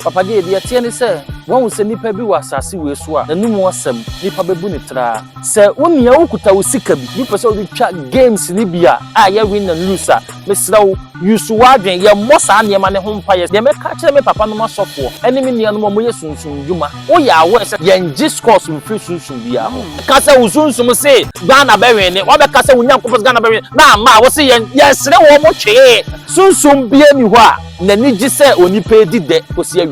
Papa J, the Tiani say, one will send Nipa Biwa Sassi we swa, the new more some Nipa Babunitra. Sir, when you ukuta usika, you person chat games in Libya, I win and lose. Miss Low, you swagging your mossa your money home fires. They may catch them papa no software. Enemy near no more soon Juma. Oh, yeah, what's yen discourse with free soon be a Casa Uzun say, Ghana Berry, what the Casa Winyako's Ghana Berry. Now, ma was saying, yes, no more chair. Soon be anywhere. Nani just say only pay did that for see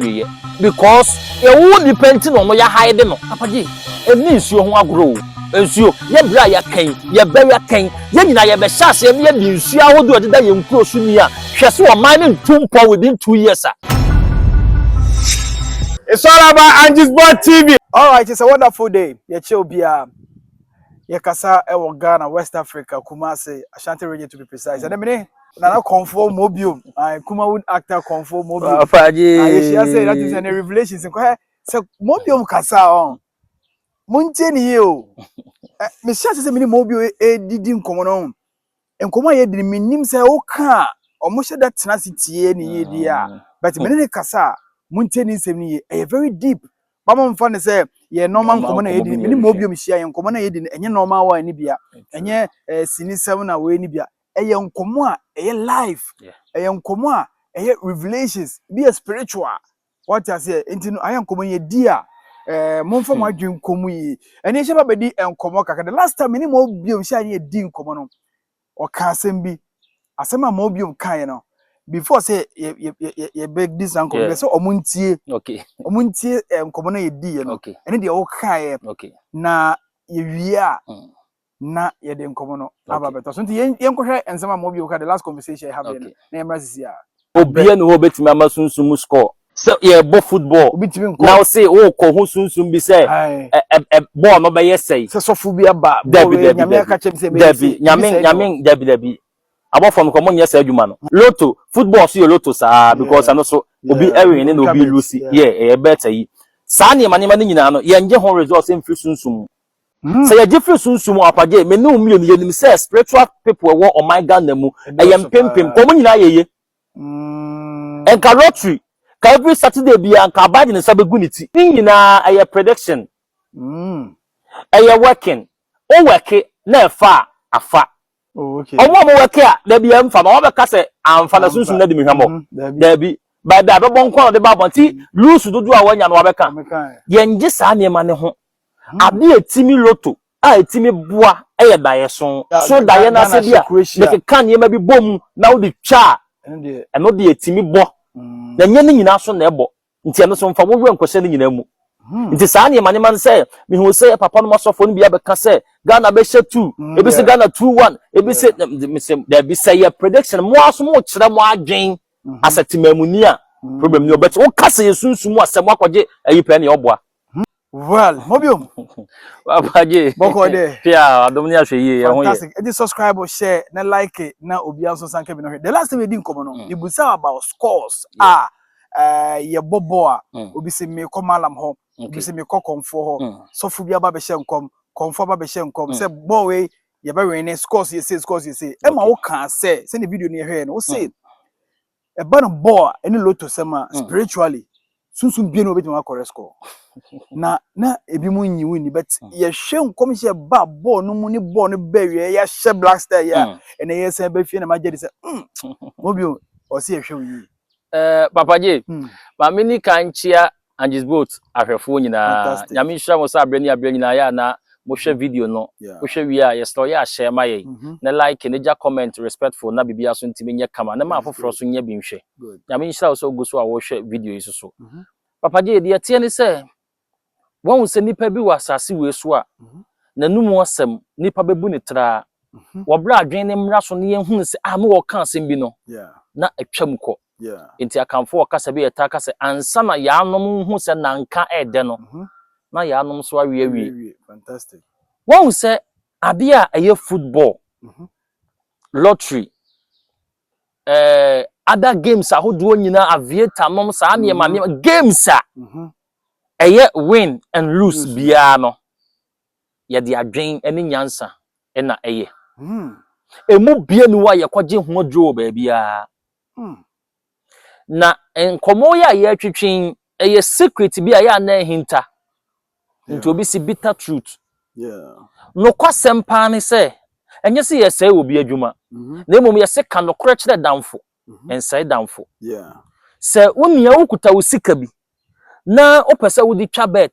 because you won't depend on what you're hiding. Papa J, it means you won't grow. As you, your brother came, your berry came, then I have a chance and you see how do it that you close me. She saw a mining tomb within 2 years. It's all about Angie's Board TV. All right, it's a wonderful day. Your Chobia, your Kasa, Ghana, West Africa, Kumasi, Ashanti region to be precise. And I mean, now conform Mobium. I Kuma would actor conform Mobium. I say that is a revelation. So Mobium Kasa on Mountain Hill. Miss Chat is a mini Mobium didn't come on. And Kuma did mean say, oh, car, almost that tenacity any idea. But many Kasa, Mountain is a very deep. Mama fan say, ye normal common aid, many Mobium share and common aid in any normal one in Libya. And ye Sini 7 away in Libya. A young commoa, a life, a young commoa, a revelations, be a spiritual. What I say, into I am coming a dear, Monfort my dream comui, and it's about the and Comoca. The last time any mobium shiny a dean common or Cassembi, as some mobium kind before say ye beg this uncle, so Omuntie, okay, Omuntie and common a dear, okay, and the old kai, okay, na ye na ye dem komono ababeto so nti yen kohwe ensema mo bi o ka the last conversation I have na embrace ya obia no obetimi amasunsun score so ye bo football now say o ko hu sunsun bi say ball no be say sofu bi aba nyame aka chem say be nyame dabi abo from komo nye say adwuma no lotto football so ye lotto sa because ano so obi ewin na obi lose e better yi sa ne manema ne nyina no ye nje ho results em free sunsun. Say a different soon apage me no million yenim say spiritual people were on my Ghana mu ayem pempem komo nyina ye enka lottery ka every Saturday bi anka bad ne sabegu niti nyina aye prediction aye working o work na fa afa okay omo mo work a da bi am fa ma obeka say amfa na sunsun na de mehwamo da bi ba da be bon kwa de ba bonti lose dodo a wanya no obeka ye ngi sa ne ma ne ho ade etimi loto a etimi boa eye daye so daye na se bia make kan ye ma bi bom na wo de twa eno de etimi bo na nye ne nyina so na ebo nti eno so mfa wo nkwose ne nyina mu nti saa ne mane man se me hu se papa no masofo no bia be ka se Ghana be she 2 ebi se Ghana 2-1 ebi se me se there be say your prediction mo aso mo kire mo adwen asetimamuni a problem ni obet wo ka se yesunsumu asem akwaje ayipa ne oboa. Well, Mobium. Papa J. Boko de. Pia, domini ahwe ye. Fantastic. Any subscribe or share, na like it, na obi also sanke bi no. The last time we didn't come on. You busa about scores. Ye boboa. Obi se me ko malam ho. Obi se me ko komfo ho. So fu bia ba be hye nkom, komfo ba be hye nkom. Say boy we ye ba we ne scores ye say. E ma wo kan say the video ne hwe no. Wo say e ba no boy any lotto sema spiritually. Sunsun bien obeti ma correct score. na ebi mu nyi wini but ye hwe nkom hye ba ball no mu ni ball no bewe ya hye Black Star ya ene ye se be fie na magedi se Mobium o se ye hwe wi Papa J ma mini kanchia Angie's Boat ahwefo nyina nyame hwa mo sa abre nyina ya na mo hwe video no mo hwe wi a ye story ya share ma ye na like ne ja comment respectful na bibia so ntimi nye kama na ma afoforo so nye bi nhwe nyame hwa so go so a wo hwe video yi so Papa J de tie ne se won se nipa bi wa asase we so a nanumu asem nipa bebu ne tra wo bra adwen ne mra so ne yehunu se me wo kan asem bi no na atwam ko enti akamfo wo kasa bi eta kasa ansa na ya anom hu se nanka ede no na ya anom so awie fantastic won se ade a eye football lottery other games ahodo nyina aviator nom sa na ma games a eye win and lose bia no ye de adwen ene nyansa na eye emu bia nu wa ye kwaje ho dwo ba bia na enkomo ya ye twetwen a secret bi a ya na hinta nti obi si bitter truth no kwasem pa ne se enye se yesai obi adwuma na emom yese ka no kro kire damfo ensai damfo se unia ukuta usika bi na opese wudi twa bet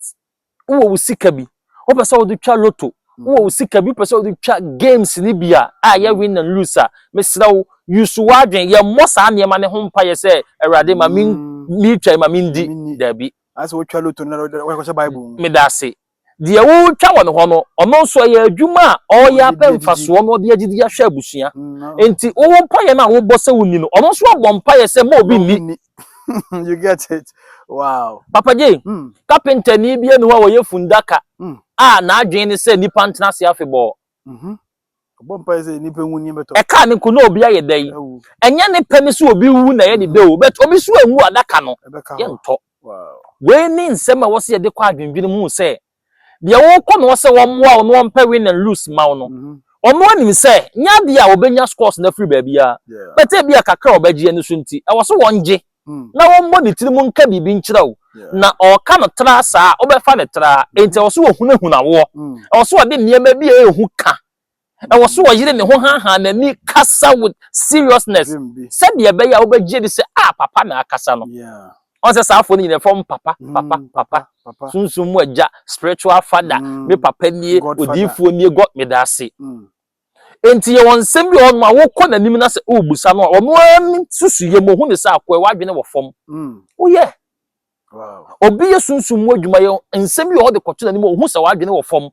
wo usika bi opese wudi twa lotto wo usika bi opese wudi twa games ni bia a ya win and lose a mesra wo yusu wadwen ye mosa ne ma ne ho mpa ye se awurade ma mi twa ma mi ndi da bi as wo twa lotto na wo ko bible me da se de wo twa wo ne ho no ono so ye adwuma o ya pemfa so no de agidi ahwe abusua enti wo mpa ye na wo bose woni no ono so abọ mpa ye se ma obi ni you get it. Wow. Papa J, carpenter ni bia no wo ye fundaka. Na adwen ni se nipa ntena se afebọ. Bompa se nipa nwuni beto. E ka ne ko na obi aye dai. Enya ne pani so obi wu na ye de de o, but obi so anwu adaka no. Ye nto. Wow. We ni nsema wo se ye de kwa adwendwene mu se. De wo ko no se wo moa wo no mpa win and lose ma wo no. Ono anim se nya de a obenya scores na free ba bia. But e bia kakra obagie ne so nti. E wo so wonje. Na wo mbo ni tiri mu nka bibi nkyira wo na o ka no tra saa obefa ne tra enti wo so hunahuna wo wo so de niema bi ehu ka wo so yire ne ho ha na ni kasa with seriousness said ye be ya obegye di se papa na akasa no on se saafo ni from papa sunsun mu agya spiritual father me papa nie odifo nie god me da se enti ye won sem bi on ma wo kọ nanim na se obusa no ono am susu ye mo hu ne sa akọ wadwene wo fom o ye wow obi ye sunsun mu adwuma ye ensem bi o de kọto nanim o hu sa wadwene wo fom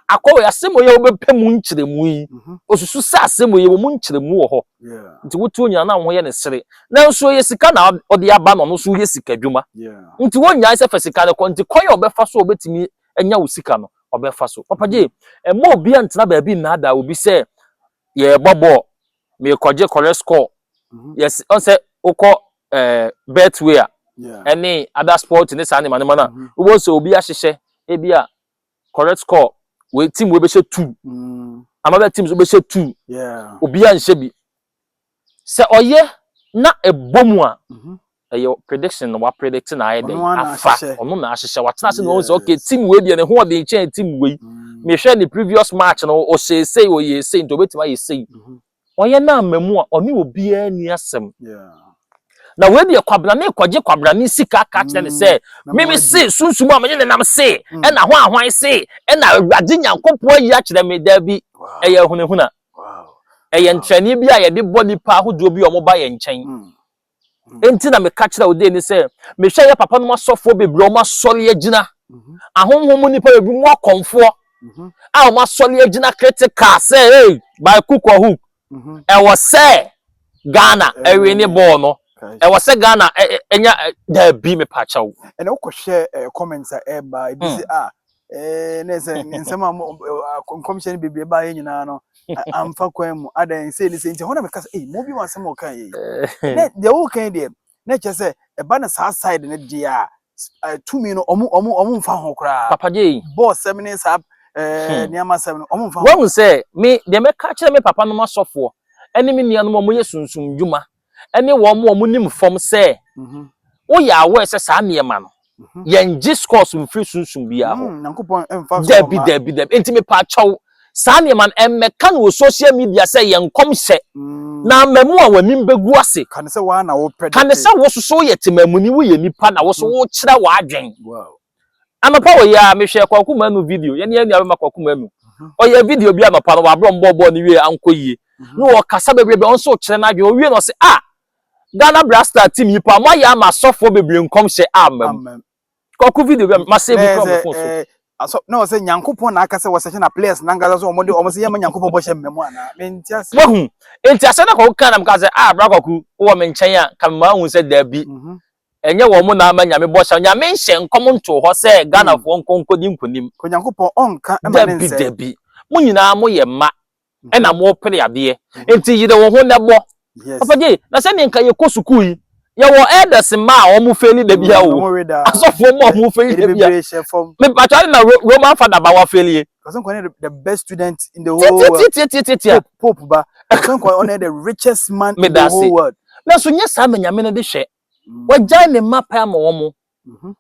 akọ ya sem ye obepẹ mu nkyeremu yi osusu sa sem ye wo mu nkyeremu wo ho nti wotu onya na ho ye ne sere na nso ye sika na o de aba no so ye sika adwuma nti wonya se fa sika ne konti koye obefa so obetimi enya wo sika no obefa so papa je mo obi antena ba bi na ada obi se ye bobo me koje correct score yes on say uko betway any other sport in this animal na wo so obi ahihye e bia correct score we team we be she 2 another teams we be she 2 obi anhye bi se oye na ebomu a your prediction wa predict na aye dey afa onu na ahihye wa tena se no say okay team we bia ne ho de chen team we me hwe the previous match no o say o ye say nto betima ye say oye na mamu a oni obi ani asem na we de kwabra na ekwaje kwabra ni sika ka kire ne say me say sunsumu a me ne nam say e na ho ahwan say e na awurade nyankopon ayi a kire me da bi eye hunehuna eye ntrani bi a ye de body pa ahodo bi o mo ba ye nchen enti na me ka kire o de ni say me hwe ye papa no masofo bebre o masori agina ahonhom ni pa bebre mu akonfo a ma soli agina critical say hey by cook or hook e was say Ghana ewe ni ball no e was say Ghana enya da bi me pa chaw and o ko share comments e ba e bi say na say nsema commission bebre ba ye nyina no amfa kwan mu adan say ni say nti hona me ka say mo bi wan sem o kan ye na de o kan de na che say e ba na sa side ne dia to me no omu mfa ho kra papa je boss 7 minutes up niama 7 omfa won say me de me ka kire me papa no masofo eni me nia no mo ye sunsun dwuma eni wo mo nim fom say wo ya we say sa niema no ye ngi scores mfiri sunsun bia ho nankopon emfa so debi enti me pa chaw sa niema emme kan wo social media say ye nkom hye na mamu a wanim begu ase kan say wa na wo predict kan say wo so ye temamuni wo ye nipa na wo so wo kira wa adwen wow amapa wo ya me hwe kwaku manu video ye ne anu kwaku manu o ya video bi amapa no wa bro mbobo ni wie anko yie no wo kasa bebrebe on so kire na adwen o wie no se Ghana Blaster team yipa ma ya ma sofo bebre nkom hye amam kwaku video bi ma se bi from phone so no say nyankopon na aka say wo se na players na ngaza so omo se yema nyankopon bo hye mmemu ana menti ase wahu enti ase na kwaku kana mka say bra kwaku wo me nchen a ka ma hu se da bi enye wo mu na ama nyame bo hye nyame nhye nkom nto ho se Ghana fo nkonkodi nkonim ko nyankopon onka ema ne nse da bi mu nyina mo ye ma e na mo pere ade enti yide wo ho ne bo papa je na se ne nka ye ko sukuu yi ye wo elders ma o mu feli da bia wo asofo mo mu feli da bia me patwa na Roman father ba wa feli because one the best student in the whole world Pope ba one the richest man in the whole world na so nya sa manyame ne de hwe wagya ne mapa ma wo mo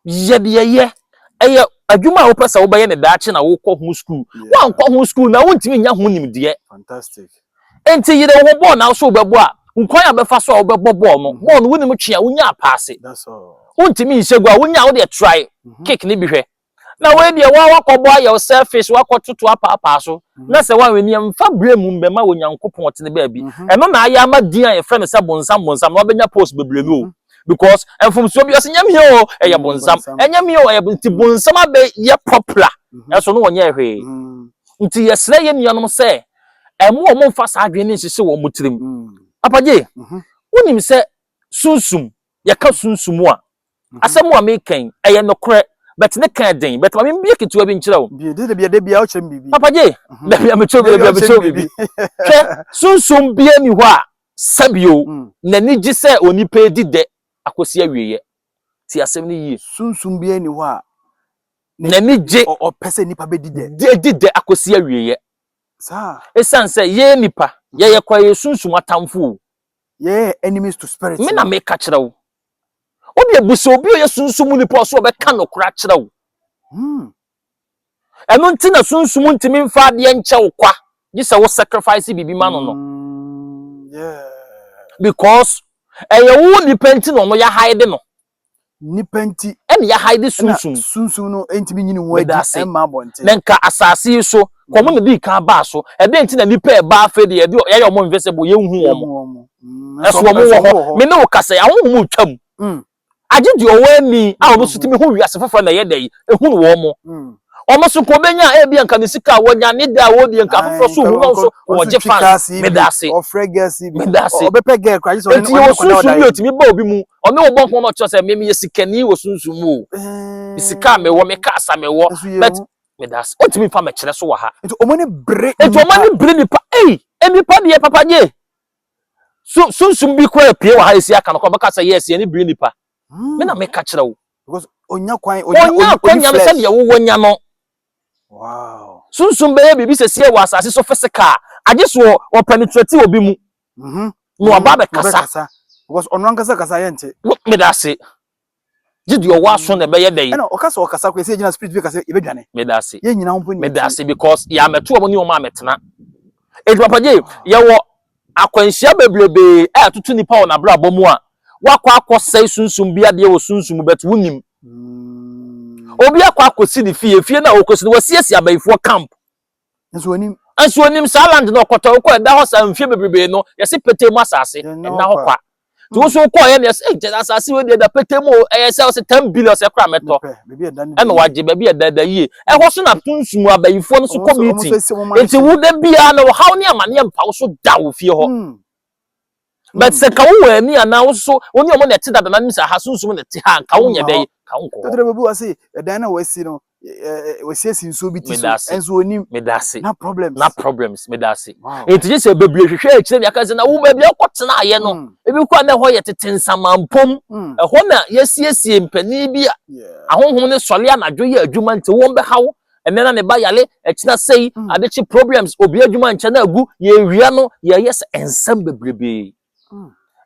ye de ye eye adwuma wo pesa wo be ye ne daache na wo kɔ ho school wa nkɔ ho school na wontimi nya ho nimdeɛ fantastic enti yire wo bɔ na so bɛbɔ a nkwan a bɛfa so a wo bɛbɔ bɔ no bɔ no wonim twea wonya paase that's all wontimi nhye gua wonya wo de try kick ni bi hwɛ na we de wa wakɔbɔ ayɛ selfish wakɔtoto apa so na sɛ wa weni mfa bremu mbɛma wonyankopɔn ɔtene ba bi ɛno na ayɛ ama din a yɛfrɛ no sɛ bonsam na wabɛnya post bebree no because enfumso bi ɔsɛ nyame o ɛyɛ bonsam ɛnyame o ɛyɛ nti bonsam abɛ yɛ popular ɛso no wɔnyɛ hwee nti yɛsrɛ yɛ nuanom sɛ ɛmo ɔmo mfa saa adwene ne nhyehyɛ wɔ mutirim apagye wonim sɛ sunsum yɛka sunsum a asɛm a mekan ɛyɛ nokorɛ but ne kan den but ma me ketewa bi nkyerɛ wo bi de bia o kyerɛ bibi apagye da bia me kyerɛ bibi hwɛ sunsum bia ni hɔ a sabio n'ani gye sɛ onipa di de akosi awieye ti asɛm ne yie sunsum bia ni hɔ a n'ani gye o pese nipa be di de akosi awieye sa esan sɛ ye nipa ye kwaye sunsum atamfo ye enemies to spirit me na me ka kyerɛ wo obi ebuso obi ye sunsum nipa so obɛka no kora kyerɛ wo ɛno nti na sunsum ntimi mfa de nkyɛ wo kwa gye sɛ wo sacrifice bibi ma no yeah because ɛyɛ wo nipa nti no ya hide no nipa nti ɛne ya hide sunsum no ntimi nyini wo adi ɛma bonte na nka asase so komo na di kan ba so ɛde nti na nipa ɛba afa de yɛde yɛyɛ ɔmo invisible yɛnhu ɔmo ɛso ɔmo wɔ hɔ me ne wo kasa ya honhom utwam agye di ɔwani a ɔmo so timi ho wiase foforo na yɛda yi ehunu wɔ mo ɔmo so ko benya e bia nka ne sika wɔnya ne da wo bia nka foforo so hu no so wɔgye fans medase medase ɔbɛpɛ girl kwa so enti wo sunsum bi otimi ba obi mu ɔne wo bɔnko ma kyerɛ sɛ me me sikani wo sunsum mu sika me wo me kasa me wo but medase otimi fa me kyerɛ so wɔ ha enti ɔmo ne bre nipa enipa de papa nye sunsum bi kwa pie wɔ ha esi aka no ko bɛka sɛ yes ye ne bre nipa me na me ka kyerɛ wo because onya kwan nya sɛ de wo wonya no wow sunsum be bibi sɛ sie wɔ asase so physical agye so o penetrate obi mu no aba be kasa because ono ankasa kasa yɛ nte me da se gidi o wa so na be yɛ dai ɛna ɔkasa ɔkasa kwa sɛ gyina spirit bi kasa ebedwane me da se yɛ nyina ho poni me da se because ya meto omo ni o ma metena edupapaje yɛ wɔ akwanhyia bebrebe a tutu nipa wɔ na bra bomu a wakɔ akɔsɛe sunsum bia de wɔ sunsum bet wonim obi akɔ akɔsi ne fie na okosi ne wasiesie abayifoɔ camp nso onim saland na ɔkɔtɔ kɔ ɛda hɔ sa mfie bebrebe no yɛse pete mu asase ɛna hɔ kwa to wo so kɔ yɛ ne yɛse asase we de da pete mu ɛyɛ sɛ 10 billion sɛ kra metɔ ɛna wagye ba bi ɛda yie ɛhɔ so na sunsum abayifoɔ no so community enti wo da bia na wo haw ne amane mpa wo so da wo fie hɔ but se ka wo ani ana wo so oni omo na ti dada na nimsa ha sunsum na ti ha ka wo nya dai ka wo ko totore babu wase edan na wasi no wasiesi nso bi ti so enso onim medase na problems medase enti je se bebre hwehwe a kire ne aka se na wo ba bia kotena aye no ebi kwa na ho ye tetensamampom ho na yesiesie mpani bi ahonhom ne sɔle anadwo ye adwuma nti wo mbe hawo ene na ne ba yale ekina sei adechi problems obi adwuma nche na agu ye wia no ye yes ensam bebrebe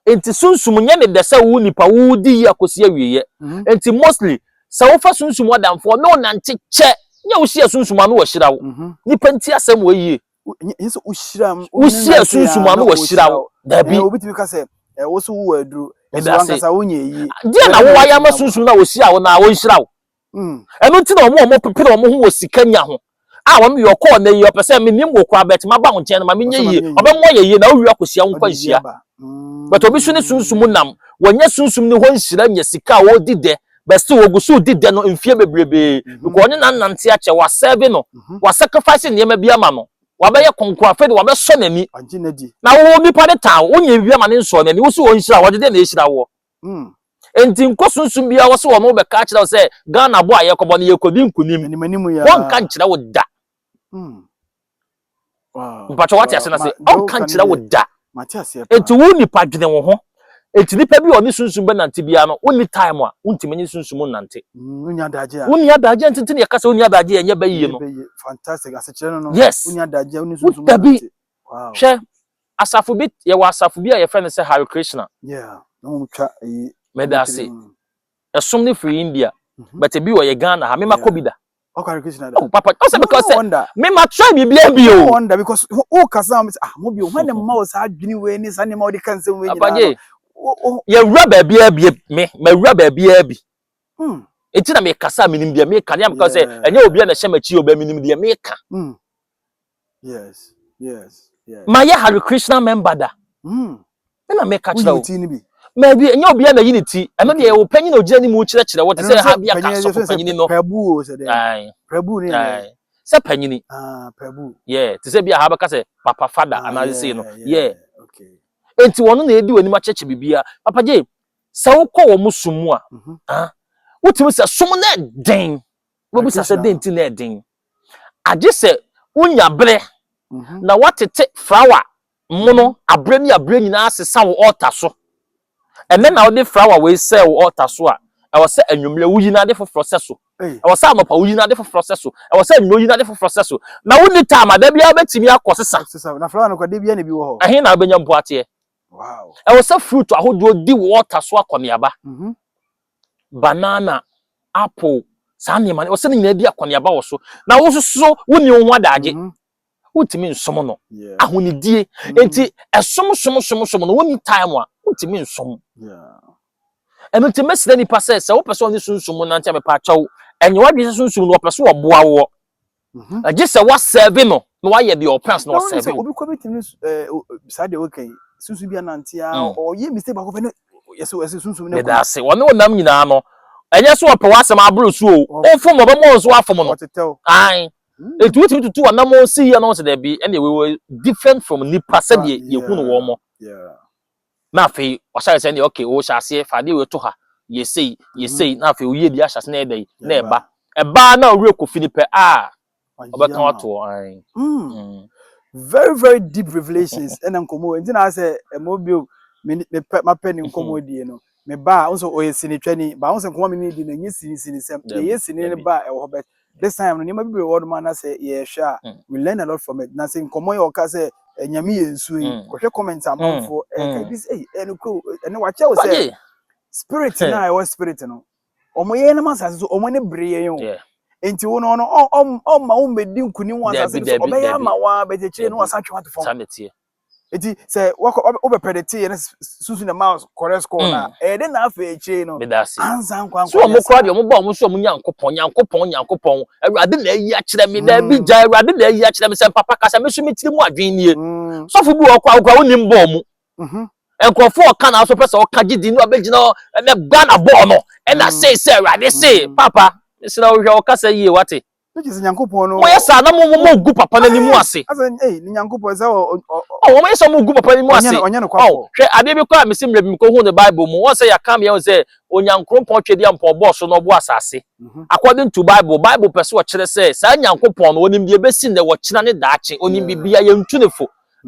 enti sunsum nye ne desa wo nipa wo di akosi awieye enti mostly sa wo fa sunsum wadamfo no nante che nya wo hia sunsum anu wo hyira wo nipa nti asem wo yie yeso wo hyira wo hia sunsum anu wo hyira wo da bi obi timi ka se wo so wo aduru eso ankasa wo nya yi dia na wo waya ma sunsum na wo hyira wo na wo hyira wo eno nti na omo pepere omo ho wo sika nya ho a wo me yɔkɔ na yi opese me nim wo kra bet ma ba wo nkyɛn ma me nya yi obɛmo yɛ yi na wo wi akosia wo kwa nhia but obi so ne sunsum nam wonya sunsum ne ho nhira nya sika wo dide best wo gusu dide no mfie bebrebe because onye nante ache wa serve no wa sacrifice ne ma bia ma no wa bɛyɛ konkon afa de wa bɛ so nani na wo nipa de ta wo nya bia ma ne nso nani wo so wo nhira wo de na ehira wo enti nko sunsum bia wo so wo no be ka kyerɛ wo sɛ Ghana bo aye kɔbɔ ne yekodi nkunim won ka kyerɛ wo da mpacho wati ase na se on ka kyerɛ wo da enti wo nipa dwene wo ho enti nipa bi oni sunsum be nante bia no woni time a wontimi nyi sunsum nante wonya daje enti ne yakasa wonya daje enye ba yie no fantastic ase kyerɛ no yes wonya daje woni sunsum nante wow hwɛ asafo bi ye wa asafo bi a ye friend say Hare Krishna yeah no mutwa yi medase Some ne free India. But a be where Ghana, I mean, my Kobida. Okay, Krishna. Oh, Papa, also because me my try me be no wonder because oh Kazam mobile when the mouse had been when is animal the cancer when you rubber be me rubber be it's na me kasa minim dia me kan because say enye obi na shemachi oba minim dia me ka yes my Hare Krishna member da na me ka kira o maybe enye obi na unity eno dia wo panyin na ogina ni mu kire kire what say ha bia ka so panyin no prabu o say prabu ni say panyin prabu yeah to say bia ha baka say papa father and say no okay enti wono na edi wani ma cheche bibia papa je sa wo ko wo musumu a wotimi say som na den wo bi say den ti na den age say unya bre na watete flower mono abre ni abre nyina asesa wo altar so ene na wo de flower we say wo altar so a e wo say anwumle wuyi na de for process so e wo say anopa wuyi na de for process so e wo say nwoyi na de for process so na wo ni time da bia betimi akosesa na flower no kwa de bia na bi wo ho ahe na benya mpo ate wow e wo say fruit ahodo di wo altar so akoniaba banana apple sani man wo say nyina di akoniaba wo so na wo so wo ni ho adaje utimi nsom no ahonidie enti esom no woni time a utimi nsom eno te mesle ni pase se wo person ni sunsun na ntia me pa chaw enye wadwe sunsun no opeso oboa wo age se wa serve no no wa ye the opens no serve obi ko bitimi sade okay sunsun bia na ntia o ye mistake ba ko fe no yeso sunsun ne ko da se woni wonam nyina no enye so ope wasem abro su o ofom obo mo so afom no ai it would to two and no see you know there be anyway we were different from nipa said ye hu no wo mo na fe o sha say okay o sha se fa de we to ha ye say na fe o ye di asha se na dey na eba na ori ko finipe obeka wato ai very very deep revelations and nkomo enti na say emobio me pen nkomo die no me ba unso o ye sinitwani ba unso nkomo me ni di na nyi sini sem ye sini ne ba e wo bet this time no be word man say yeah sure we learn a lot from it na say nkomo ye o ka say nyame ye nsu yi ko hwe comment amamfo ka bi say enko ene wa che wo say spirit na e was spirit no omo ye na masase so omo ne bre ye yo enti wo no ma wo medi nkuni wo asase so obeya ma wa beteche no asa twa to form enti say wo be predicate ye susu na mouse correct call na e de na afa eche no anza nkwa so omo kwa de omo ba omo so omo nyankopon awurade na ayi akire me na bi ja awurade na ayi akire me se papa kasa me so metiri mu adwen nie so fu bi wo kwa woni mbo omo enkofo oka na so pese oka gidi no abegina na gba na bo no e na say awurade say papa sira wo hwe oka say yie wate which is nyankopon no mo yesa na mo gu papa na ni mu ase ni nyankopon say o mo yesa mo gu papa ni mu ase hwe ade bi kwa mesim rebi ko hu the bible mo won say ya kam ye say onyankopon twedi ampo boss no bo asase according to bible person wo kire say sa nyankopon no onim bi ebesi ne wo kina ne daache onim bi bia ye ntunefo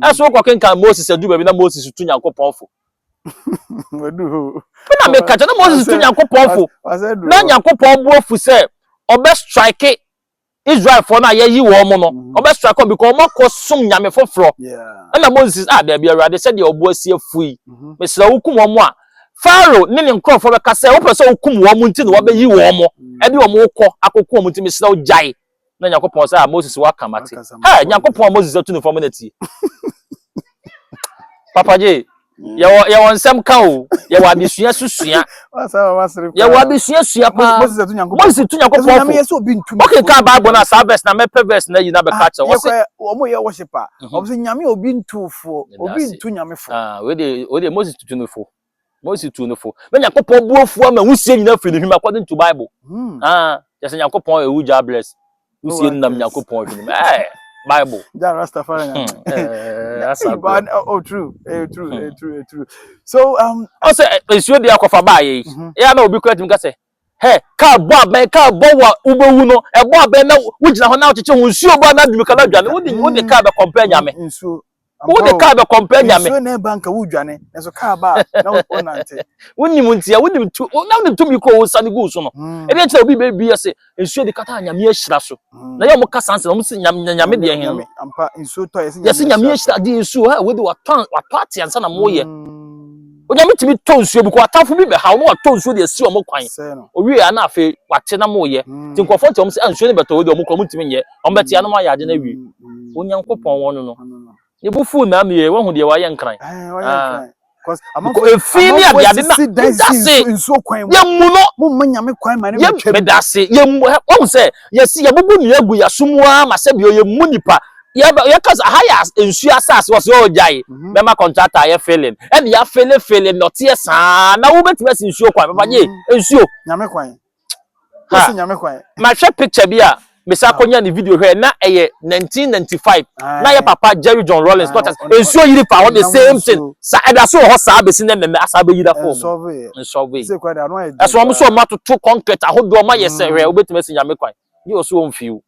eso ko kenkan Moses adu ba bi na Moses tu nyankopon fo wedu na me kaja na Moses tu nyankopon fo na nyankopon bo fu say obe strike Israel for na ye yi wo mo no obe strike because mo ko sum nyame foforo na Moses da bia awurade said ye obo asie fui me sira wukum wo mo a Pharaoh ne nkrofo be ka say wo pese wukum wo mo nti no be yi wo mo e de wo mo ko akoko wo mo nti me sira wo jai na nyakopon say Moses wa kamate nyakopon Moses atu no form na ti papa je ye won sem ka o ye wa bisua susua ye wa bisua sua pa Moses tu nyakopon okay ka bible na sa verse na me pe verse na yi na be ka che wo say omo ye worshiper obi nyame obi ntufo obi ntu nyame fo we dey Moses tu no fo me nyakopon buofu ama husie nyina firi him according to bible just nyakopon e wuja bless husie nam nyakopon him bible ja rastafari true so also esuo dia kofa ba ye ya na obi kwat mi ka say hey ka bo wa ubewu no e bo aben na wugina ho na ocheche hu nsuo bo na dumi kala dwane wodi ka be compare nyame nsuo wodi ka be compare nyame nsuo na banka wudwane enso ka ba na onante woni muntia wodi tu na wodi tumi ko wo sane go so no e dey tell obi be bi ase nsuo de kata nyame ahira so na ye mo ka sanse no mo se nyame de hen ampa nsuo to yesi nyame ahira de nsuo ha wodi wato ate ansa na mo ye onyame timi tonsuo bi ko atafo bi be ha no tonsuo de si omo kwan owie ya na afi wate na mo ye ti nkofo ti omo se ansuo ne beto de omo ko mutimi nye omo beti ya no ma yaade na wi onyankopon wono no ye bufu na me ye wo hu de wa ye nkran because efini abiade na dase nsuo kwan ye mu no mo manyame kwan ma ne ye me dase ye mu wo se ye si ye bubu ni agu ya sumua ma se bi ye mu nipa ye cause higher ensu asase was o jai be ma contractor ye failing and ya failing not ye san na wo betime sin ensu kwa baba ye ensu nyame kwan ha nyame kwan ma hwe picture bi a me sa konya ni video hwe na eye 1995 na ye papa Jerry John Rawlings got ensu yiri pa what the same thing sa eda so ho sa be sin na asa be yira form ensu se kwa da no e eso mo so ma to concrete ahodo ma ye se hwe wo betime sin nyame kwan ye oso on fiu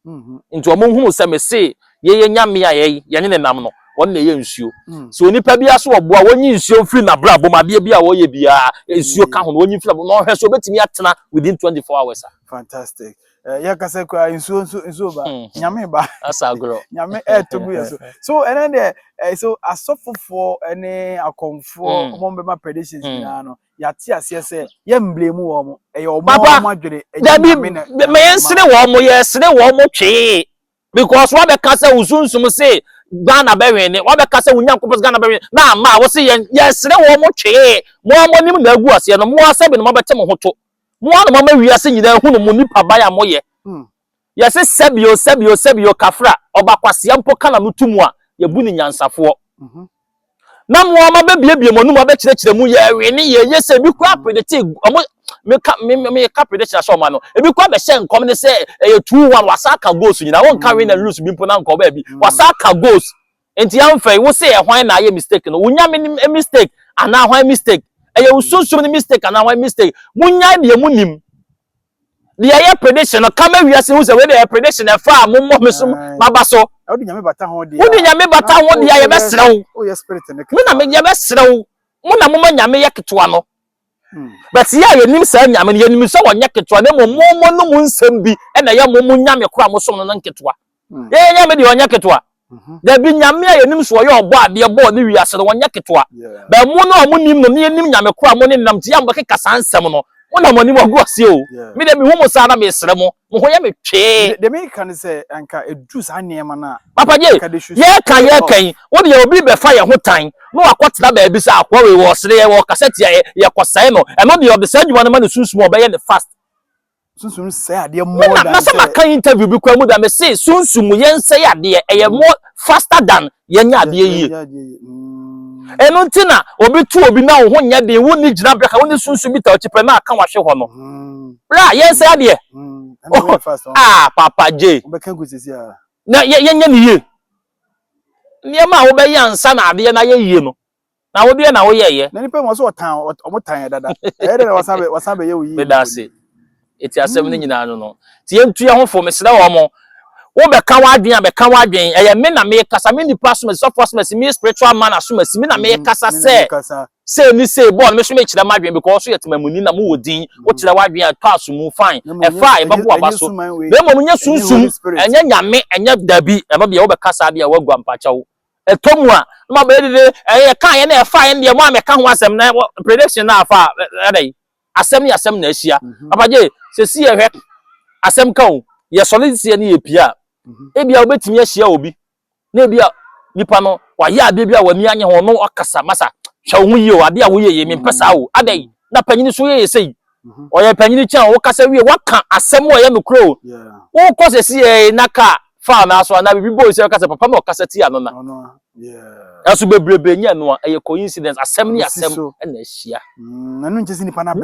nti o mo hu se me se ye nyame a ye ne nam no won na ye nsuo so onipa bia so oboa wonyi nsuo mfiri na bra bomade bia wo ye bia nsuo ka ho no wonyi mfiri no hwe so betimi atena within 24 hours. Fantastic. Ya kasa kwa nsuo ba nyame ba asagro nyame etugu yeso so and then so asofofo ene akonfo mo be ma predictions na no ya ti ase se ye mblemu wo mo e yo mo adwere me yensire wo mo yesire wo mo twe because what be kasa usunsum say Ghana be wene what be kasa unyankopos Ghana be wene na ma wo say yesire wo mo twe mo nim na agu ase no mo asabe no mabete mo hoto mo na mama wiase nyina hu no mo nipa ba ya mo ye yese sebio kafra obakwase mpo kana mutumu a ye bu ni nyansafo na mo ma bebie mo no ma be kire mu ye wene ye yese bi kwa predict omo me ka prediction so ma no e bi kwa be hye nkom ne se 2-1 wasaka goals nyina won ka win na lose bi mpo na nko ba bi wasaka goals enti amfa wo se e hwan na ye mistake no wonya me mistake ana hwan mistake e usunsun ni mistake ana hwan mistake munya de munim the air prediction no come wiase hu se we the prediction e fa mo mesum mabaso odi nyame bata ho de odi nyame bata ho de ya be serew o ye spirit ne me na me ye be serew mo na mo nyame ye ketwa no but ya ye nim sa nyame ye nim so wonye ketwa na mo no mu nsem bi e na ye mo nyame kora mo so no nketwa ye nyame de wonye ketwa da bi nyame ye nim so ye obo ade bo ne wiase no wonye ketwa ba mo no mo nim no ne nim nyame kora mo ne nam ti ya mbo keka sansem no wona moni mo guase o me de me hu mo sa na me sere mo ho ye me twe de me kan say anka edu sa niema na papa je ye kan wo de obi be fa ye ho tan no akotena ba bi sa akwa we wo sere ye wo kaseti ye kosai no e no de of the same one man sunsun oba ye ne fast sunsun say ade more than na sama kan interview bi kwa mu da me say sunsun ye nsay ade ye more faster than ye nya ade yi eno ntina obi tu obi na wo nya de wo ni gina breka wo ni sunsun bi ta ochipe na aka wahwe ho no bra ye nsay ade papa j obeka gusisi a na ye nya ni ye niema wo be yansa na ade na ye yie no na wo de na wo ye na nipa mo so otan dada e de wasabe ye wo yi me da se eti asem ni nyina no ti yentua ho fo me sere wo mo wo be ka wadwen eye me na me kasa me nipa so me so force me spiritual man aso me na me kasa se ni se born me so me kire madwen because so yetemamuni na mo wodin wo kire wadwen a pass mu fine e fa e babo abaso me mo nya sunsun enya nyame enya dabi e ba bia wo be kasa bia wagwa mpachawo e tomu a ma be de e kan ye na e fa ye de mo ameka ho asem na prediction na afa e asem ni asem na ahia abaje se si ye hwe asem kan ye solidity ni ye pia ebia obetimi ahia obi na ebia nipa no wa ya ade bia wani anye ho no akasa masa hwa hu yi o ade a wo ye me mpesa wo adai na panyini so ye sei o ye panyini chan wo kasa wie waka asem wo ye mekro wo ko se si e naka fa na so na bibi boy se kasa papa no kasa ti ano na aso bebrebe nya no a ye coincidence asem ni asem na ahia na no nchesi nipa na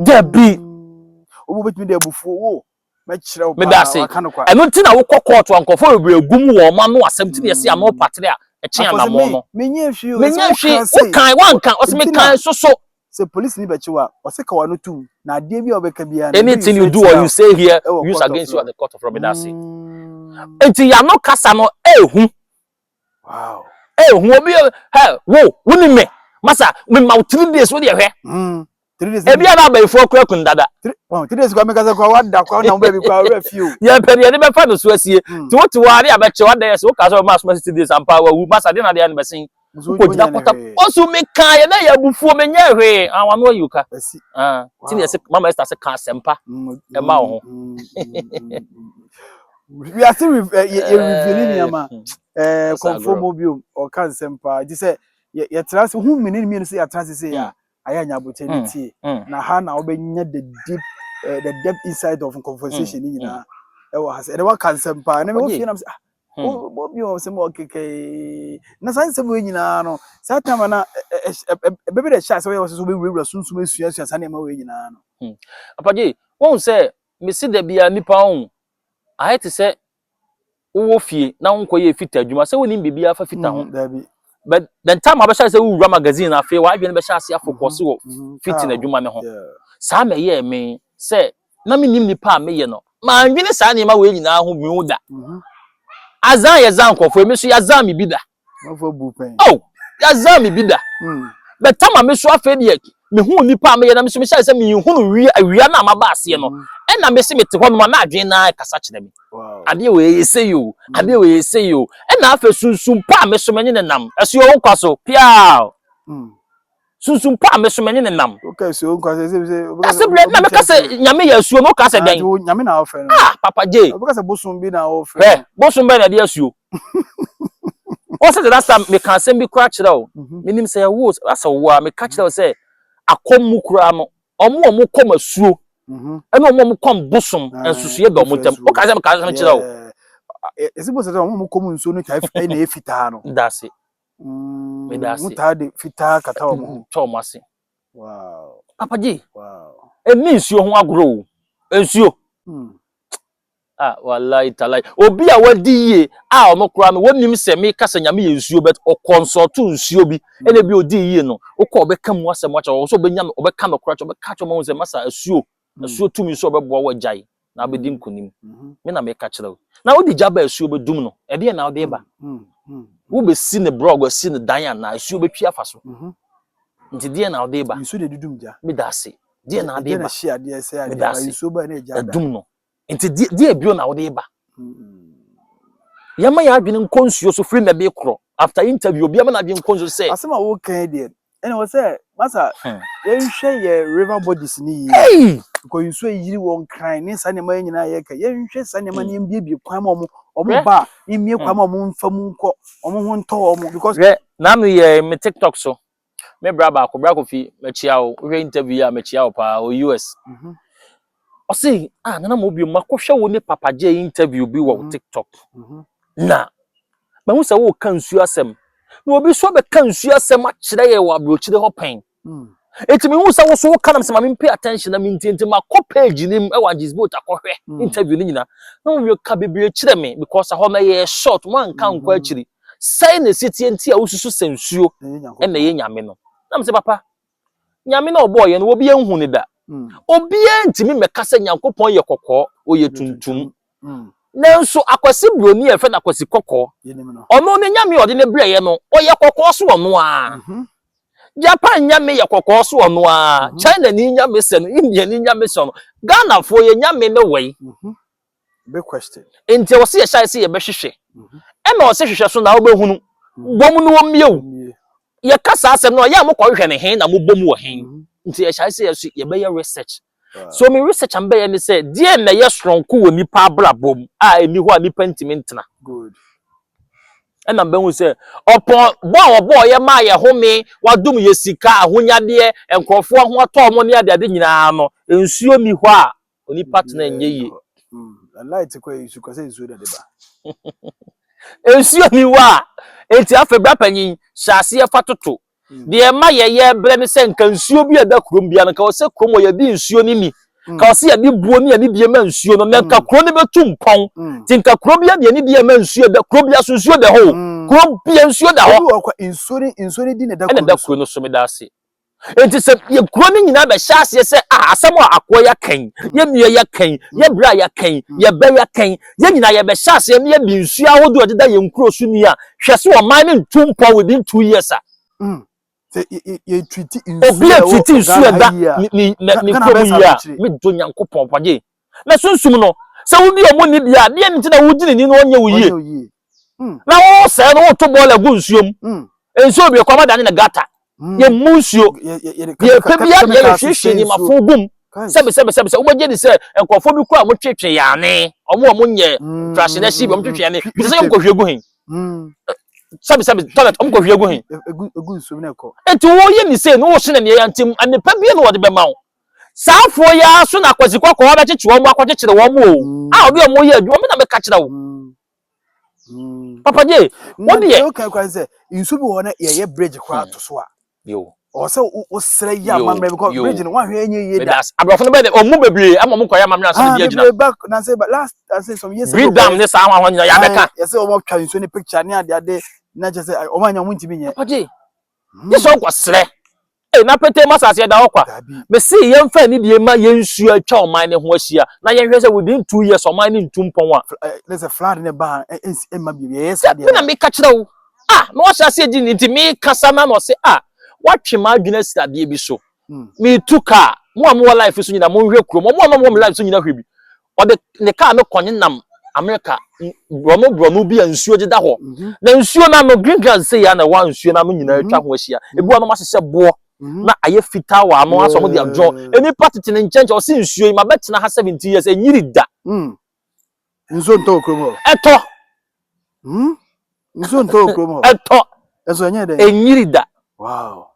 dabi obo betimi de abufuo wo mekire wo pa eno ntina wo kokot ankofo ebregum wo ma no asem ti yesi ama patre a eche anamo no menye hwie wo kan wanka o se me kan so se police ni bechiwa o se ka wa no tum na ade bi obeka bia anything you do or you say here use against you at the court of Robinasi enti ya no kasa no ehu wow ehu obi wo ni me masa me ma 3 days wo de hwe 3 days ebia na ba ifo kura kun dada 3 days kwa meka kwa wada kwa na mba bi kwa refiu ya pedi ya be fa no so asie ti wo ti ware abeche wada yes wo ka so ma so 6 days ampa wa wu masa de na de na besin ko jina kota osu me kan ye na ya bufuo me nya hwe anwa no yuka tin ye se mama Esther se kan sempa e ma wo we are still revealing yama conform mobile or kan sempa ji say ye trans hu menini say ya trans say ya aya nya opportunity na ha na obenya the depth inside of conversation ni na e wa has e wa kan sempa na me wo fie na say mobile say mo keke na san say mo nyina no sa time na bebe de sha say we so be wura sunsum esua sa na ma we nyina no apaje won say me si da bia nipa on I to say wo fie na wonko ye fita adwuma say woni bibia fa fita ho but then time abesha say wo magazine na fe wa adwene be sha se focus wo fitina adwuma ne ho sa me ye me say na me nim nipa me ye no ma adwene sa na ma we nyina ho bi uda azan ye zan kofo me so ya zan mi bida oh ya zan mi bida but time me so afa de me hu nipa me ye na me so me sha say me hu no wi na ma ba ase no na me se me te ho no na adwen na kasa kire me ade we say you ade we say you na afa sunsum pa me so menye nam aso wo kwaso pia sunsum pa me so menye nam okay so wo kwaso say na me kasa nyame ya asuo no kasa den nyame na offer papa j wo kasa bosum bi na offer bosum be na de asuo o say that time me kan sem bi kura kire o menim say wo asa wo me ka kire o say akommu kura no omo kom asuo eno omo kom bosom ensusuye do montem o ka say me ka kire o esibo say omo kom nsuo no kai na efita no ndase me dase mutade fita kata omo to ase wow papa ji wow emi nsuo ho agro nsuo wallahi talai obi a wadi ye ono kura no wonim se me kasa nyame ye nsuo bet o consult nsuo bi ene bi odi ye no ukọ obeka mu asem wacha wo so benya obeka no kura cho obeka cho mo ze masa asuo tumi so obebo wo jai na abedi nkunim me na me ka kire na odi jaba asuo bedum no e de na odi ba wo be si ne blog si ne dan na asuo betwi afaso nti de na odi ba nsuo de dudum ja me da se de na odi ba na share de se ya nsuo ba na eja da dum no nti de bio na odi ba yama ya adwene nkonsuo so free na be kro after interview obi ama na adwene nkonsuo say asema wo kan de ene wo say masa yenhwe ye river bodies ni yi ko nsuo yiri won kan ni sa ne ma nyina ye ka yenhwe sa ne ma ne mbie kwan ma omo ba imie kwan ma omo mfam nko omo ho nto omo because na me ye me TikTok so me bra ko fi me chia o we interview ya me chia o pa o US o say na mo bi makohwe wo ne papa je interview bi wo TikTok na ma hu se wo kan nsuo asem na obi so be kan nsuo asem a kire ye wo abrochire ho pen etimi hu se wo so wo kanam se ma me pay attention na me ntinti ma ko page nim e wa Gisboat akohwe interview ni nyina na wo ka bebere kire me because ho na ye short one kan kwa akiri sai na sitie nti a wosusu sensuo e na ye nyame no na me se papa nyame na obo ye no obi enhu ni da obi entimi mekasa nyankopon ye kokko oye tuntum nanso akwasi broni e fe na akwasi kokko ono ne nyame ode ne breye no oye kokko so ono a Japan nyame ye kokko so ono a China ni nyame se no India ni nyame se no Ghana fo ye nyame ne wei big question enti wo se ye shy se ye behwehwe e na wo se hwehwe so na wo behunu bom no wo miew ye kasa asem no ya mo ko hwehwe ne hen na mo bom wo hen nti ye shy se ye so ye be ye research so me research am be ye ne say die na ye stronko wo nipa abrabom a eni ho a nipa ntimi ntena good and am be hu say opon bo ye ma ye home wadum ye sika ahonyade enkrofo ho ato mo ne ade nyina no ensuo ni ho a onipa tena nye yi light ko isu ko say ensuo de ba ensuo ni wa enti afebra panyin hyase ye fatoto de ma ye bre ne se nka nsuo bi ada krom bia no ka wo se krom ye di nsuo ni ni ka wo se ye di buo ni ye ni die ma nsuo no na nka krom ne betum pon ti nka krom bia de ni die ma nsuo da krom bia so nsuo da ho krom bia nsuo da ho insuo di ne da krom no so me da ase enti se ye krom ni nyina be hyase se asem a akwo ya kan ye nua ya kan ye bra ya kan ye ba ya kan ye nyina ye be hyase ne ye bi nsuo ahodo de da ye nkro so ni a hwese o man ne ntum pon within 2 years a ye treat insuo obi a treat insuo da ni komu ya me do nyankopon page na sunsum no se wudi omo ni bia de nti na wudi ni no onye wuye na wo se no to ball agu nsuom ensuo bi kwa madane na gata ye musuo ye pebia ye hwehwe ni mafo gum sebe ubeje ni se enkofo bi kwa mo twetwe yane omo nye trash na shi bi mo twetwe yane bi se yo ko hwegu hin sebe toilet omo ko hwegu hin egu nso na ko enti wo ye ni se no wo hye na ne yantim anepa bi no wo de be ma wo saafo ya so na kwasi kwa ba cheche wo mo akwachechere wo mo a obi mo ye adwuma me na me ka kire wo papa je wo de ye kan kwa se nso bi wo na ye bridge kwa to so a yo o se o sere ya mamre because bridge no wan hwe enye ye da abrofo no be de o mu bebre ama mu kwa ya mamre aso de agina back na say but last I say some years ago dam ne sa ho nyina ya beka ye se o mo twa nso ni picture ni ade na je say o manya mu ntimi nye papa je ye so kwa sere na pete masase da okwa me see yem fa ni die ma yensu atwa oman ne ho ahia na yen hwe se within 2 years oman ne ntumpon a there's a flood in the bar ma bi yes na me ka kire wo no ahase di nti me kasa na no se watwe ma adwena stade bi so me tuka mo am life so nyina mo hwe kuro mo life so nyina hwe bi o de ne ka me konye nam America brono bi ansuo gida ho na nsuo na no green grass say ya na wa nsuo na mo nyina atwa ho ahia ebu no ma hye bo na aye fita wa no aso mo de adwo eni party ne nchen o se nsuo ma betina ha 70 years enyiri da nsuo nto okromo eto nsuo nto okromo eto eso enye de enyiri da wow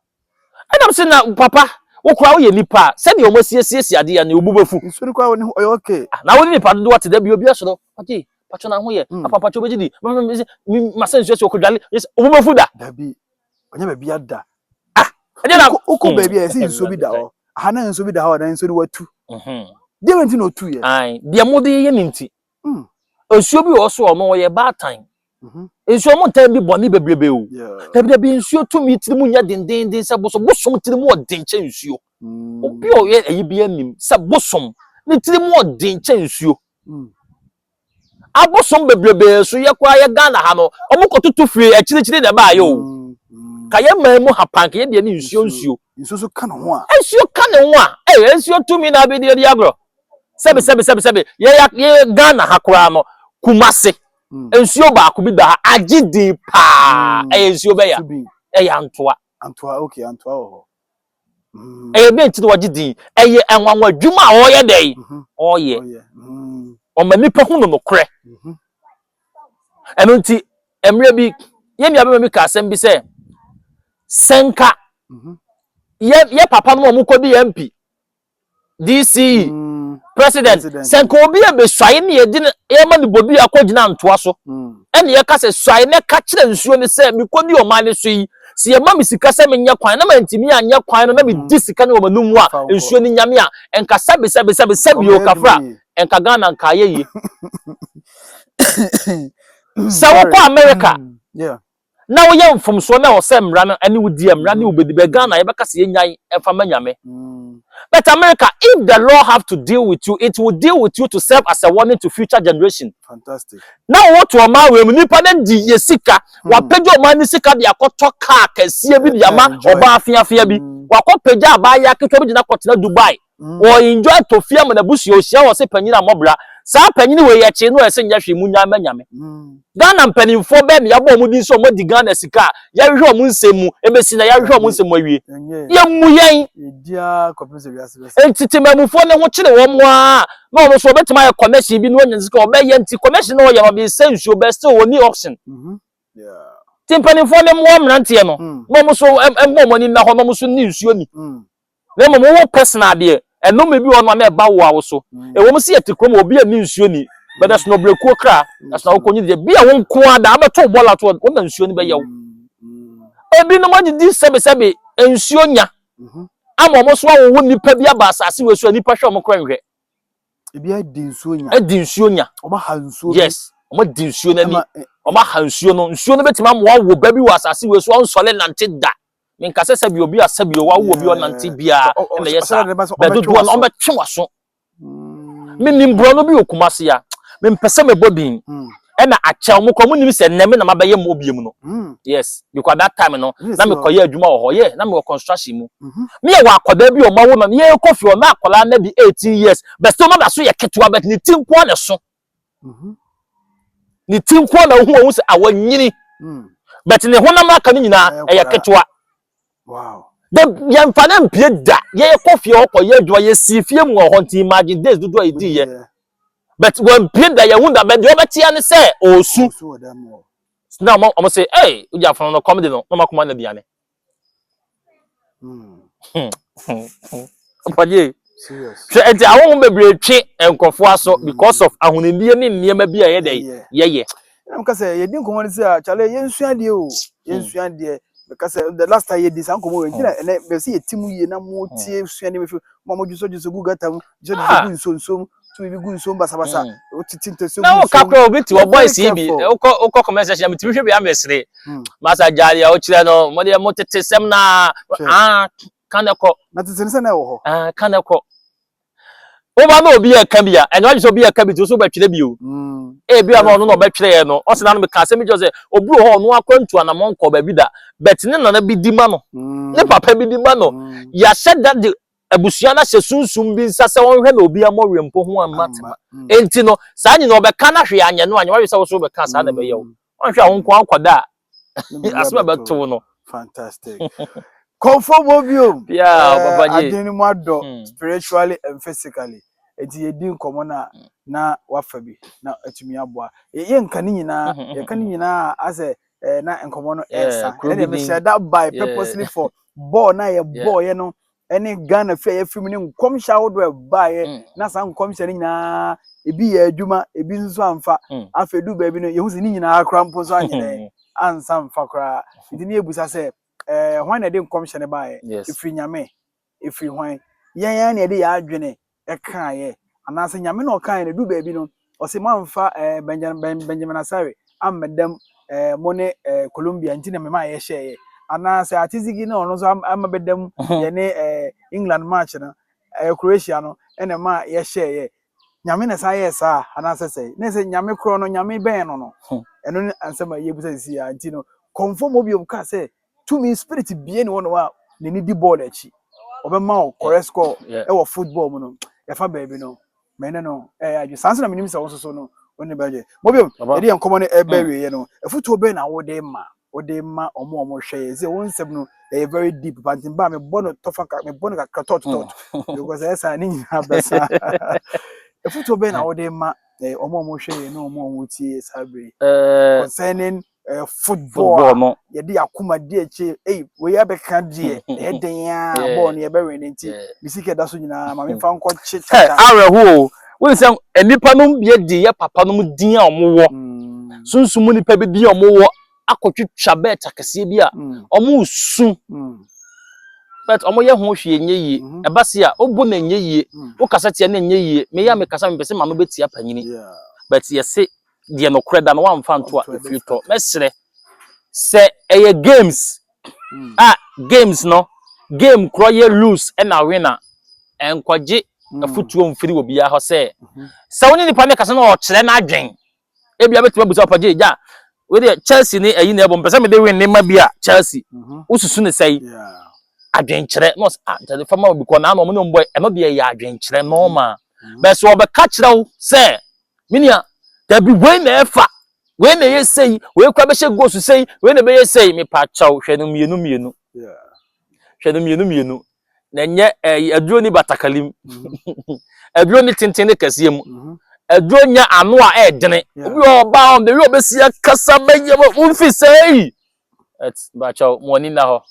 Adam se na papa wo kura wo ye nipa se de o masiesie ade ya na obubefu nsuo kwa wo ni okay na wo ni nipa do what da bi obi asoro pati pacho na ho ye papa cho begidi ma se nsuo se okudwale obubefu da bi onye ba bi ada eje na uko baby e si nsuo bi da ho ha na nsuo bi da ho na nsuo ni watu de wenti no tu ye ai bia mo de ye ninti nsuo bi wo so o no ye bad time nsuo mo tan bi boni bebrebe o bebrebe nsuo tumi tiri mu nya dendenden se bosom tiri mu odenche nsuo obi o ye eyi bi anim se bosom ni tiri mu odenche nsuo abosom bebrebe so ye kwa ye Ghana ha no omokotutu firi akirichiri de ba ye o kaye mamu hapanke ye de ni nsuo so ka no ho a nsuo ka ne ho a nsuo tumi na be de agro sebe ye Ghana ha kura no Kumase nsuo ba ko bi da agidi pa nsuo be ya antoa okay antoa ho be ntide wagidi enwanwa adwuma a oye dey oye o manipa hu no kre eno nti emre bi ye mi abema mi ka asem bi se senka ye papa no mo kodi MP DC president senka obi e be swaye ne ye di ye ma ne bobi akogina ntoa so ene ye ka se swaye ne ka kire nsuo ne se mi kodi o ma ne so yi si ye ma mi sika se me nya kwan na ma ntimi anya kwan no na mi di sika ne o manum a nsuo ne nyame a enka sabe o kafra enka Ghana nka ye yi sa wo ko America na wo ye mfomso na wo se mra no ane wo di mra ne wo bedi be Ghana ye beka se ye nyan efa manyame but America, if the law have to deal with you, it will deal with you to serve as a warning to future generation. Fantastic. Now what to ama we nipa na di yesika wa pejo ma ni sika de akoto car kese bi de ama oba afia bi wa ko peja aba ya keto bi na kotena Dubai o enjoy to fia mo na busu o sia wo se panyina mobra sa panyini we ye che no ese nya hwe mu nyame nyame Ghana mpanimfo be me yabo mu di so mo di Ghana sika ya hwe o mu nsemu ebesi na ya hwe o mu nsemu awie ye mu yen dia kopese wiase entitemamufo ne ho kire wo mo a na ono so obetima ya commercial bi no nya sika obe ye nti commercial no ye obi sensuo be still woni option timpanimfo ne mo mrante no mo so mo ni na ho mo so ni nsuo ni na mo wo personal de eno me bi wo no na eba wo awo so e wo mo se yetikrom obi a ni nsuo ni be da so no breku kra asna wo konyi de bia wo nko ada abeto bola to wo na nsuo ni be ye wo ebi no mo di sebe nsuo nya ama mo so wo nipa bi aba asase we so nipa hwe mo kra nhwe ebi adi nsuo nya o ma ha nsuo yes o ma di nsuo na ni o ma ha nsuo no betima mo wo ba bi wo asase we so on sole nante da minka sese bi obi asabi wo wo bi onante bia na yesa be dodo na o be twenwaso minim bro no bi okumase ya mempese me bobin na acha mo ko munim se neme na mabaye mo obiem no yes because that time no na me koye adwuma wo ho ye na me construction mu me ye wa akoda bi o mawo na ye kofi o na akola na bi 18 years but still no da so ye ketwa but ni tinko na so ni tinko na hu se awanyini but ne honam aka ni nyina e ketewa wow the yemfa na mpie da ye coffee okọ ye adwa ye sifie mu ho nti imagine days dudu edi ye but when mpie da ye hu da be de obetia ne se osu now I'm say hey uja from no comedy no no makoma na biane Opaje serious so enti awon bebre twe enkofo aso because of ahunendie ne niema bi ye dey ye I'm ka say ye din komo ni say chale ye nsuade o ye nsuade because the last time ye dis ankomo we ntina ene be say ye timu ye na mo tie nsuade me fi mo juso gu gatam juso gu nsonsom tu bi gu nsom basa basa o titinto so gu na o kakro obi ti o boys bi o commercial mi ti hwe bi amesre masa jari a o kire no mo de mo tete sem na kaneko na tete se na wo ho kaneko o ba na obi e kan bia enwa so obi e kan bi ti so ba twire bi o e bia no no ba twire no o se na no me ka se mi jo se obu ho no akwantu ana mo nko ba bi da bet ne na bi di ma no ne papa bi di ma no ya said that the abusua na hye sunsum bi nsa se won hwe na obi amorempo ho amatema enti no saa nyi no obeka na hwe anye no anye wa se wo so obeka saa na be ye wo on hwe ahonko akwada asma be to no fantastic conform obium yeah babaje adini mu ado spiritually and physically enti ye din komo na wafa bi na atumi aboa ye nka ni nyina ye ka ni nyina ase na enkomo no esa ene me share that by purposely for ball na ye ball ye no ene Ghana fe ye film ni nkom sha wodo ba ye na san nkom sha ni nyina ebi ye adwuma ebi nso amfa afedu ba bi no ye hu se ni nyina akra mpo so anyene ansa mfa kra enti ni ebusa se hwan na de nkom hye ne ba ye ifri nyame ifri hwan yan na de ya adwene e kan ye anase nyame na o kan ne du ba bi no o se manfa Benjamin Asare amedam mo ne Colombia nti na me ma ye hye ye anase atizigi na ono so amabedam ye ne England match na Croatia no ene ma ye hye ye nyame na sa ye sa anase sei na se nyame kro no nyame ben no eno ansema ye busa si ya nti no conform obiom ka se to me spirit bie ne wono wa ne ni di ball achi obema o correct score e wo football mu no ya fa baby no mene no aju sanse na minim se won so no woni baje mobiom e de enkomo ne e bawe ye no e futu obe na wo de ma omo hwe ye se won sem no e very deep but ba me bono tofa ka me bono ka tot because esa ni abesa e futu obe na wo de ma omo hwe ye no omo tie sabre concerning football no ye di akuma di eche we ya be ka die e den ya ball no ye be win nti bisike da so nyina ma me fa nko chicha areho we say enipa no bie di ye papa no din a omo wo sunsumu nipa bi din omo wo akotwetwa bet akese bi a omo su but omo ye ho hwe enye yi eba se a obo na enye yi wo kasa tie na enye yi me ya me kasa me pese ma no betia panyini but ye se de no kreda no wan fa nto a efuto mesre se eye games games no game kro ye lose e na winner enkwaje afutuo mfiri wo bia ho se woni nipa ne kasa na o kire na adwen e bia betima busa opaje ja we de Chelsea ni ayi na ebo mpesa me de win ne ma bia Chelsea ususu ne sei adwen kire no de fama obi ko na no mo no mbo e no de ya adwen kire no ma be so obeka kire wo se minia there be way na efa we na ye sei we kwa be she go su sei we na be ye sei me pa chaw hwe no mienu hwe no mienu na nye aduro ni batakalim aduro ni tenten ne kasiem aduro nya ano a edene obi oba on be we obesia kasa beye wo fi sei ba chaw money na ho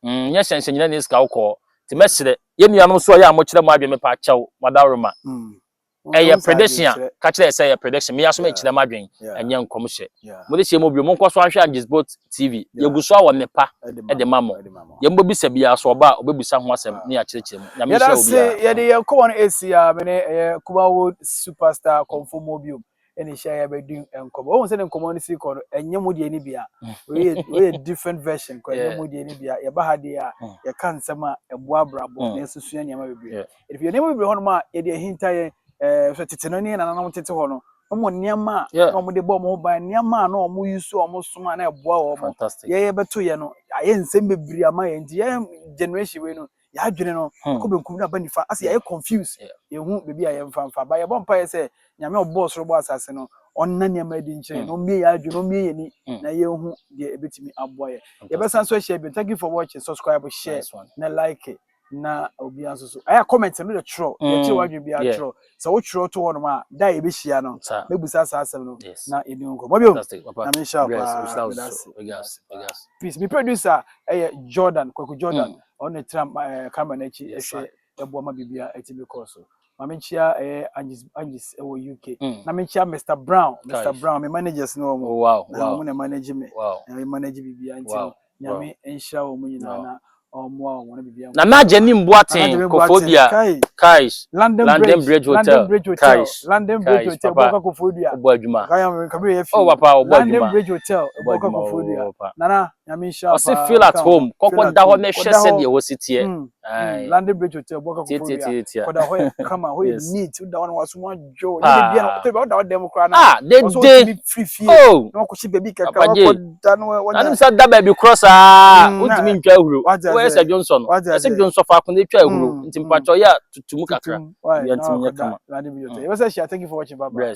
nya hyenhye nyina ne ska ukọ ti mesire ye nuanom so ya mo kire mo adwe me pa chaw madaroma prediction catch that say prediction me aso me kire madwen anya nkom hye mo de hye mo bio mo nkoso ahwe Angisbot TV yeguso awo nepa e de mamo ye mbo bisa bia so oba obebusa ho asem ne ya kire mu na me hye obi ye de ye ko won Asia me ne Kubawood superstar conform obium eni hye ya bedun enkom o won se ne enkom ni si ko enye mo de ni bia we different version ko enye mo de ni bia ye ba ha de a ye kan sema ebo abrabo na susua niam bebre if you name bebre hono ma ye de hinta ye so tete no ni na na mo tete ho no mo niam na mo de bo mo ba niam na mo yusu o mo soma na eboa wo mo ye beto ye no aye nsem bebre ama ye nti ye generation we no ya adwene no ko benkum na ba nifa ase ye confuse ye hu bebi aye mfa ba ye bo mpa ye se nyame obo soro bo asase no onna ne ma di nkyere no mie ya adwo no mie ni na ye hu de ebetimi aboye ye besan so share. Thank you for watching. Subscribe, share, na like na obi anso so aya comment no de tro ye che wadwe bia tro so wo tro to wono ma da ye be hia no mebusa sa asem no na edi nko mobio na me sha pa peace me producer Jordan Kwaku Jordan on the tram camera na chi ehwe ebo ma bibia etibi course ma me chia Angis wo UK na me chia Mr Brown me managers no mo wow mo na manage me na manage bibia nti nyame ensha wo mu nyina na na maje ni Mboaten Kofobia Kais London Bridge Hotel Kais London Bridge Hotel Boka Kofobia obo adwuma papa obo adwuma London Bridge Hotel Boka Kofobia nana nyame sha o se feel at home kokko da ho me hwese de wo sitie London Bridge Hotel Boka Kofobia koda ho kama ho neat da won waso mo jo ni bia no to be da dem kra na they oh no ko shi baby kaka ko da no won na sa da baby cross untimi ntwa huro Ese Johnson Ese Johnson fa kun etwa ehuru nti mpacho ya tutumu kakra ya ntimi ya kama thank you for watching. Bye bye.